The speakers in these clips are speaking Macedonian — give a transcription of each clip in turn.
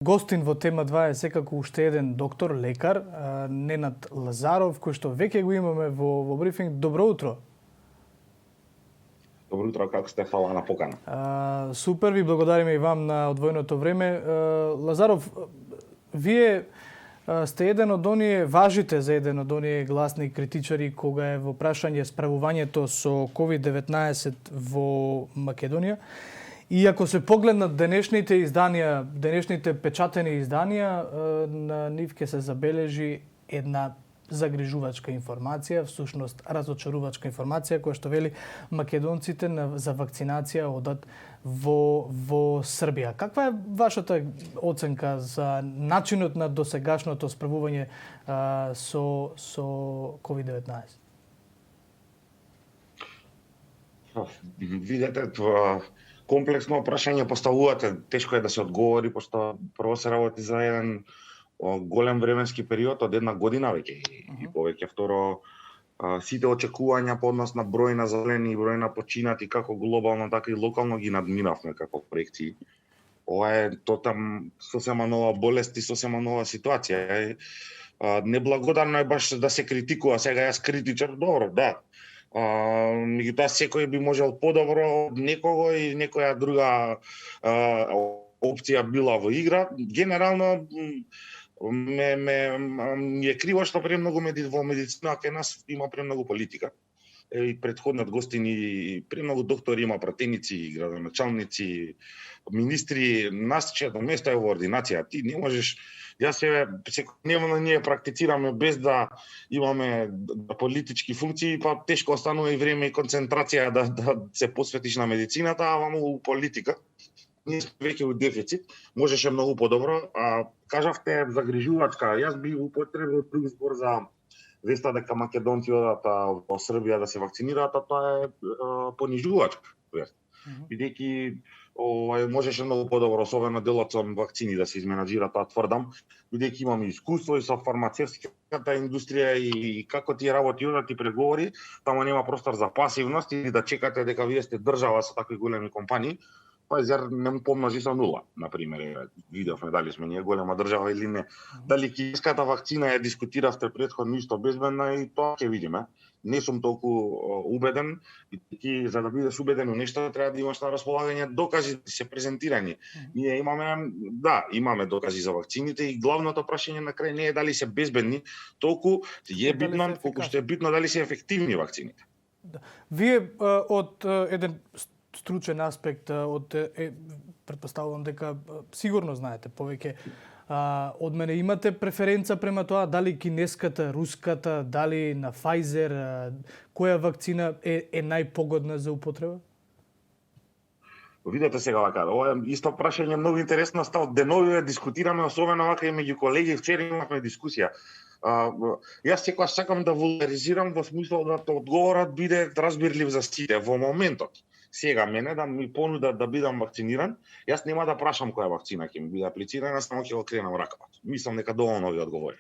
Гостин во тема 2 е секако уште еден доктор, лекар, Ненад Лазаров, кој што веќе го имаме во брифинг. Добро утро. Добро утро, како сте? Фала на покана. Супер, ви благодариме и вам на одвоеното време. Лазаров, вие сте еден од оние, важите за еден од оние гласни критичари кога е во прашање справувањето со COVID-19 во Македонија. И ако се погледнат денешните изданија, денешните печатени изданија, на нив ќе се забележи една загрижувачка информација, всушност разочарувачка информација, која што вели македонците за вакцинација одат во Србија. Каква е вашата оценка за начинот на досегашното справување со COVID-19? Видете, комплексно прашање поставувате, тешко е да се одговори, пошто прво се работи за еден голем временски период од една година веќе и повеќе. Второ, сите очекувања по однос на број на заболени и број на починати како глобално, така и локално ги надминавме како проекции. Ова е тотам сосема нова болест и сосема нова ситуација. Неблагодарно е баш да се критикува. Сега јас критичар, добро, да. Меѓутоа секој би можел подобро од некого и некоја друга опција била во игра. Генерално ми е криво што премногу во медицина кај нас има премногу политика. И претходниот гостин и премногу доктори има пратеници, градоначалници, министри, нас чето место е во ординација. Ти не можеш. Јас секојдневно ние практицираме без да имаме политички функции, па тешко останува и време и концентрација да се посветиш на медицината, а во политика ние сме веќе у дефицит. Можеше многу подобро. Кажавте загрижувачка. Јас би употребил друг збор за веста дека македонци одат во Србија да се вакцинираат, а тоа е понижувачка вест. Бидејќи можеше многу подобро, особено делот со вакцини да се изменаџира, тоа тврдам, бидејќи имам искуство и со фармацевтската индустрија и како тие работи одат и преговори, таму нема простор за пасивност или да чекате дека вие сте држава со такви големи компании. Па зар не му помножи со нула, например. Видовме дали сме ние голема држава или не. Дали кинеската вакцина ја дискутиравте претходно исто безбедна и тоа ќе видиме. Не сум толку убеден, и за да бидеш убеден во нешто треба да имаш на располагање докази да се презентирани. Ние имаме докази за вакцините и главното прашање на крај не е дали се безбедни, толку е битно колку што е битно дали се ефективни вакцините. Вие од еден стручен аспект, претпоставувам дека сигурно знаете повеќе од мене, имате преференца према тоа дали кинеската, руската, дали на Pfizer, која вакцина е најпогодна за употреба? Видете сега вака, ова е исто прашање многу интересно, стал денови дискутираме, особено вака и меѓу колеги, вчера имавме дискусија. Јас секогаш сакам да вулгаризирам во смисло да одговорот биде разбирлив за сите во моментот. Сега мене да ми понудат да бидам вакциниран, јас нема да прашам која вакцина ќе ми биде аплицирана, само ќе го кренам ракавот. Мислам дека доволно ви одговорив.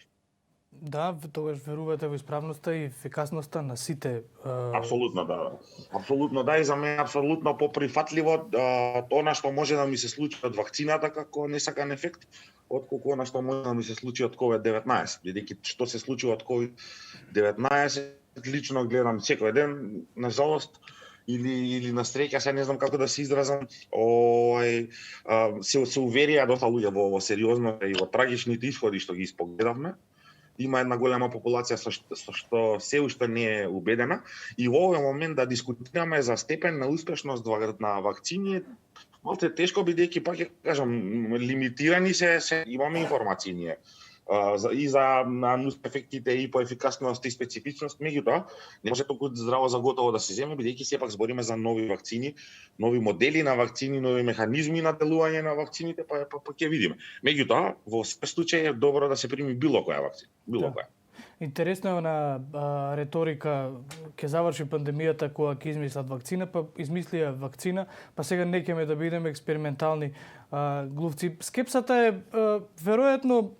Да, тогаш верувате во исправноста и ефикасноста на сите. Апсолутно да. Апсолутно да, и за мене апсолутно поприфатливо тоа што може да ми се случи од вакцината како несакан ефект, отколку она што може да ми се случи од COVID-19. Бидејќи што се случува од COVID-19 лично гледам секој ден, на жалост, или на среќа, се не знам како да се изразам, се уверија доста луѓе во сериозно и во трагичните исходи што ги испогледавме. Има една голема популација со што се уште не е убедена и во овој момент да дискутираме за степен на успешност на вакцини малце тешко, бидејќи пак ќе кажам лимитирани се имаме информации ние и за ефектите и по ефикасност и специфичност, меѓутоа не може толку здраво за готово да се земе, бидејќи сепак збориме за нови вакцини, нови модели на вакцини, нови механизми на делување на вакцините, па ќе видиме. Меѓутоа, во секој случај е добро да се прими било која вакцина, која. Интересно е на реторика, ќе заврши пандемијата кога ќе измислат вакцина, па измислија вакцина, па сега не ќе да бидеме експериментални глувци. Скепсата е веројатно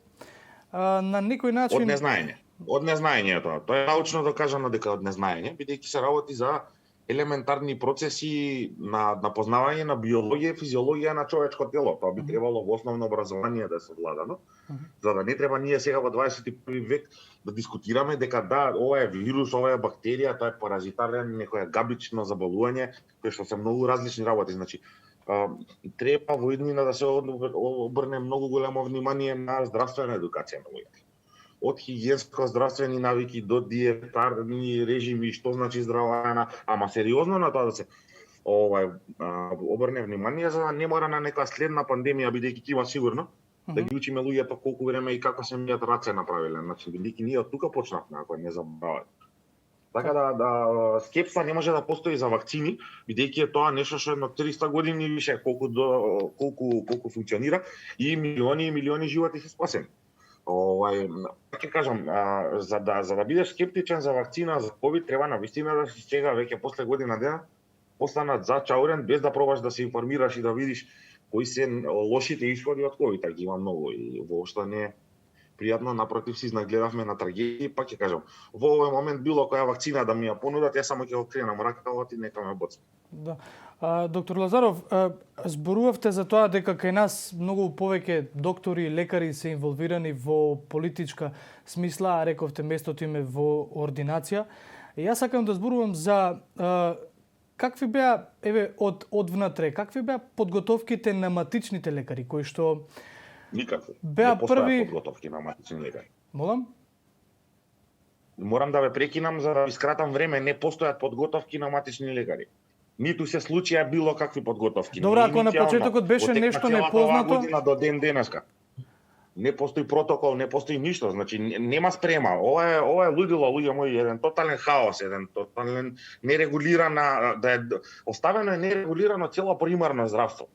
на некој начин Од незнаење тоа. Тоа е научно докажано дека од незнаење, бидејќи се работи за елементарни процеси на познавање на биологија и физиологија на човечко тело. Тоа би требало во основно образование да се владано, за да не треба ние сега во 21 век да дискутираме дека да, ова е вирус, ова е бактерија, тоа е паразитарен, некоја габично заболување, кои што се многу различни работи. Значи, треба во иднина да се обрне многу големо внимание на здравствена едукација на луѓето. Од хигиенско-здравствени навики до диетарни режими, што значи здрава храна, ама сериозно на тоа да се обрне внимание, за да не мора на некоја следна пандемија, бидејќи ќе има сигурно, да ги учиме луѓето колку време и како се мијат раце направиле. Значи, бидејќи ние од тука почнавме, ако не забравате. Така да скепса не може да постои за вакцини, бидејќи е тоа нешто што едно 300 години више колку функционира и милиони животи се спасени. Ќе кажам, за да бидеш скептичен за вакцина за ковид, треба навистина да си сега веќе после година дена останат зачаурен без да пробаш да се информираш и да видиш кои се лошите исходи од ковид, ги има многу и воопшто не е пријатно, напротив, си изнагледавме на трагедии, па ќе кажам, во овој момент било која вакцина да ми ја понудат, јас само ќе го кренам ракавот и нека ме боцне. Да. Доктор Лазаров, зборувавте за тоа дека кај нас многу повеќе доктори и лекари се инволвирани во политичка смисла, а рековте местото им е во ординација. И јас сакам да зборувам за какви беа, од внатре, какви беа подготовките на матичните лекари, кои што никакви. Беа не постојат први подготовки на матични лекари. Молам? Морам да ве прекинам за да ви скратам време, не постојат подготовки на матични лекари. Ниту се случија било какви подготовки. Добро, ако на почетокот беше нешто непознато, година до ден денеска. Не постои протокол, не постои ништо, значи нема спрема. Ова е лудило, луѓе мои, еден тотален хаос, еден тотален нерегулирана, оставено е нерегулирано цело примарно здравство.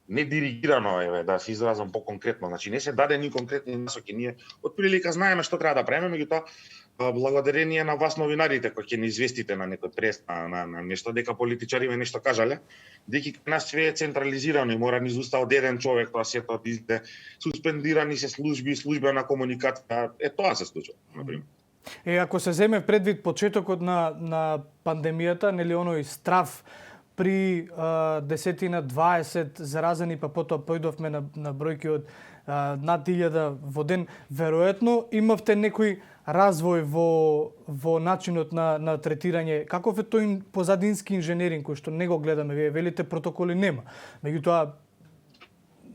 Не диригирано, да се изразам по-конкретно, значи не се дадени конкретни насоки. Ние отприлика знаеме што треба да правиме, меѓутоа благодарение на вас новинарите кои ќе ни известите на некој прес на нешто дека политичариве нешто кажале, дека нас све е централизирано и мора низ уста од еден човек тоа сето изде, суспендирани се служби, службена комуникација, тоа се случува, например. Ако се земе предвид почетокот на пандемијата, нели оној страв при 10-20 заразени, па потоа појдовме на бројки од над 1000 во ден, веројатно имавте некој развој во начинот на третирање. Каков е тој позадински инженеринг кој што не го гледаме? Вие велите протоколи нема. Меѓутоа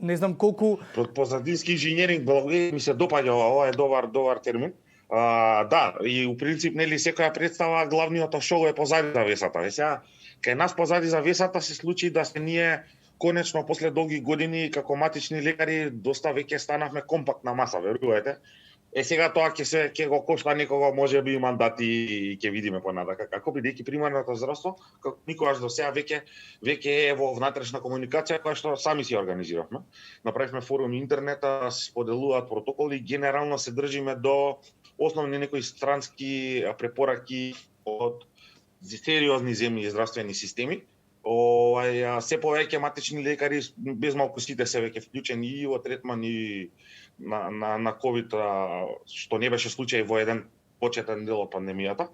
не знам колку позадински инженеринг ми се допаѓа, ова е добар термин. Да, и у принцип нели секоја представа главниот шоу е позади завесата. Сега кај нас позади завесата се случи да се ние конечно после долги години како матични лекари доста веќе станавме компактна маса, верувате. Сега тоа ќе го кошта некого можеби и мандати и ќе видиме понатака како, бидејќи примарното здравство како никогаш до сега веќе е во внатрешна комуникација која што сами си организиравме. Направивме форум интернета, споделуваат протоколи и генерално се држиме до основни некои странски препораки од сериозни земји и здравствени системи. Се повеќе матични лекари, без малку сите се веќе вклучени и во третман и на ковид, што не беше случај во еден почетен дел од пандемијата.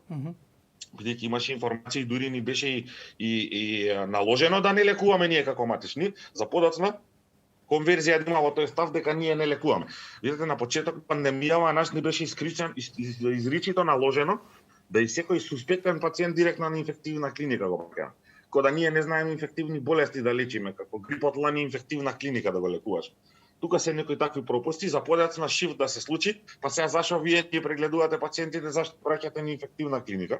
Бидејќи имаше информации, дури ни беше и наложено да не лекуваме ние како матични, за подоцна конверзија има во тој став дека ние не лекуваме. Видите, на почеток пандемијава наш ни беше изричито наложено да и секој суспектен пациент директно на инфективна клиника го покрена. Кога ние не знаеме инфективни болести да лечиме, како грипот лани инфективна клиника да го лекуваш. Тука се некои такви пропусти, за подоцна шифт да се случи, па сега зашо вие ќе прегледувате пациентите, зашто праќате на инфективна клиника.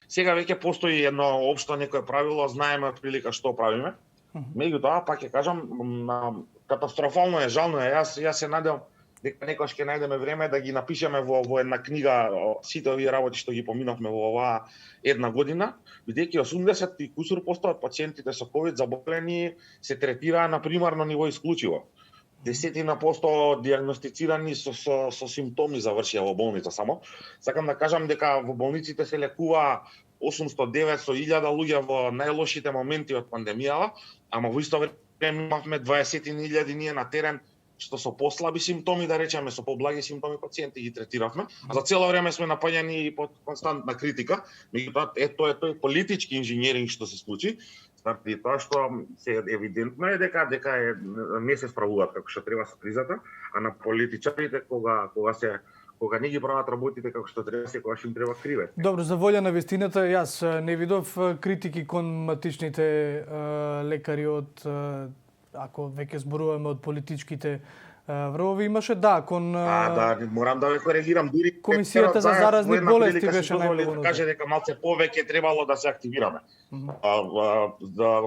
Сега веќе постои едно општо некое правило, знаеме прилика што правиме. Меѓутоа, пак ќе кажам, катастрофално е, жално е. Јас се надевам дека некојаш ќе најдеме време да ги напишеме во една книга сите овие работи што ги поминавме во оваа една година, бидејќи 80 и кусур % од пациентите со ковид заболени се третираа на примарно ниво исклучиво. 10% диагностицирани со симптоми завршија во болница само. Сакам да кажам дека во болниците се лекува 800, 900, 1000 луѓе во најлошите моменти од пандемијава, ама во исто време имавме 20.000 ние на терен што со послаби симптоми, да речеме, со поблаги симптоми пациенти ги третиравме, а за цело време сме напаѓани под константна критика, меѓутоа тоа е тој политички инженеринг што се случи, заради тоа што се евидентно е дека не се справуваат како што треба со кризата, а на политичарите кога не ги прават работите како што треба, секогаш им треба криве. Добро, за волја на вистината, јас не видов критики кон матичните лекари од, ако веќе зборуваме од политичките врвови, имаше кон морам да ве коригирам, дури Комисијата за заразни болести беше најмногу. Каже дека малце повеќе требало да се активираме.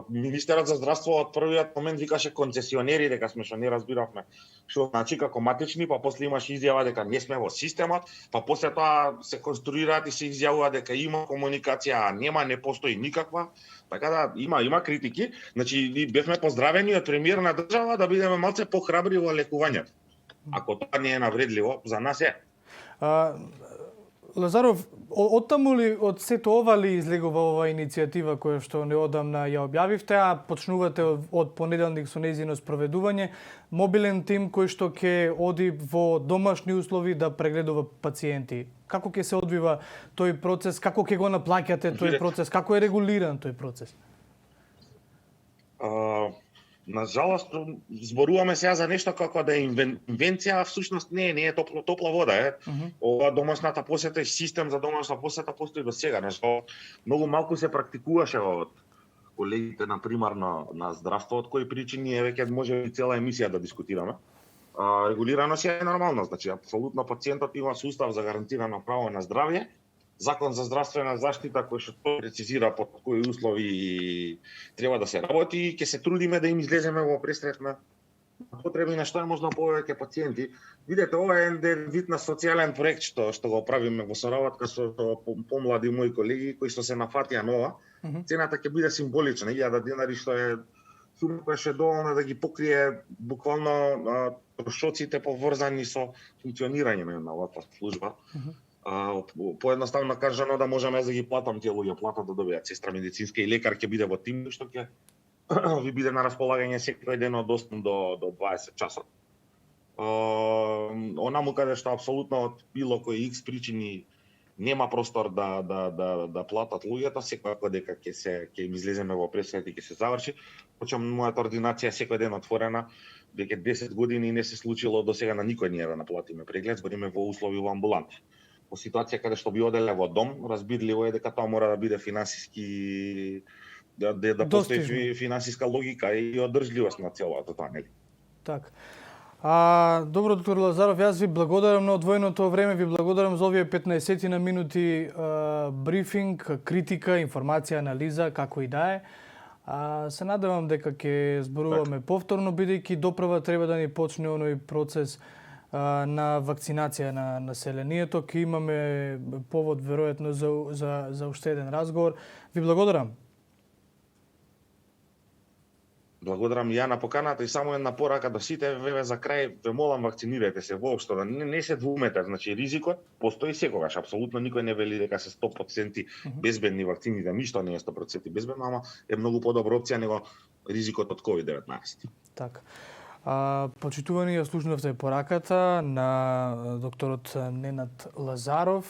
Министерот за здравство од првиот момент викаше концесионери, дека сме што не разбиравме што значи како матични, па после имаш изјава дека не сме во системот, па после тоа се конструираат и се изјавува дека има комуникација, а нема, не постои никаква. Така да има критики, значи ни бевме поздравени од премиер на држава да бидеме малце похрабри во лекувањето. Ако тоа не е навредливо, за нас е. Лазаров, оттаму ли, од сето ова ли излегува ова иницијатива која што неодамна ја објавивте, а почнувате од понеделник со нејзино спроведување, мобилен тим кој што ќе оди во домашни услови да прегледува пациенти. Како ќе се одвива тој процес, како ќе го наплаќате тој процес, како е регулиран тој процес? На жалост, зборуваме сега за нешто како да е инвенција, а всушност не е топла вода. Ова домашната посета и систем за домашна посета постои до сега. Многу малку се практикуваше од колегите на примарно на здравство, од кои причини веќе може и цела емисија да дискутираме. Регулирано си е нормално, значи апсолутно пациентот има сустав за гарантирано право на здравје, Закон за здравствена заштита кој што прецизира под кои услови треба да се работи и ќе се трудиме да им излеземе во пресрет на потреби на што е можно повеќе пациенти. Видете, ова е еден вид на социјален проект што го правиме во соработка со помлади мои колеги кои што се нафатија на ова. Цената ќе биде символична, 1000 денари, што е сума која што е доволна да ги покрие буквално трошоците поврзани со функционирање на оваа служба. Поедноставно кажано да можеме да ги платам тие луѓе, плата да добијат сестра медицинска и лекар ќе биде во тим што ќе ви биде на располагање секој ден од 8 до 20 часот. Онаму каде што апсолутно од било кои X причини нема простор да платат луѓето, секако дека ќе им излеземе во пресрет и ќе се заврши. Почем мојата ординација секој ден отворена, веќе 10 години не се случило до сега на никој ние да наплатиме преглед, збориме во услови во амбуланта. Во ситуација каде што би оделе во дом, разбирливо е дека тоа мора да биде финансиски да постои финансиска логика и одржливост на целото тоа, нели? Так. Добро, доктор Лазаров, јас ви благодарам на одвоеното време, ви благодарам за овие 15 на минути брифинг, критика, информација, анализа, како и да е. Се надевам дека ќе зборуваме повторно, бидејќи доправа треба да ни почне оној процес на вакцинација на населението. Ке имаме повод веројатно за уште еден разговор. Ви благодарам. Благодарам ја на поканата и само една порака до сите, за крај ве молам, вакцинирайте се воопшто, да не се двумете, значи ризикот постои секогаш, апсолутно никој не вели дека се 100% безбедни вакцините, ништо не е 100% безбедно, ама е многу подобра опција него ризикот од COVID-19. Така. Почитувани, ја слушнавте пораката на докторот Ненад Лазаров,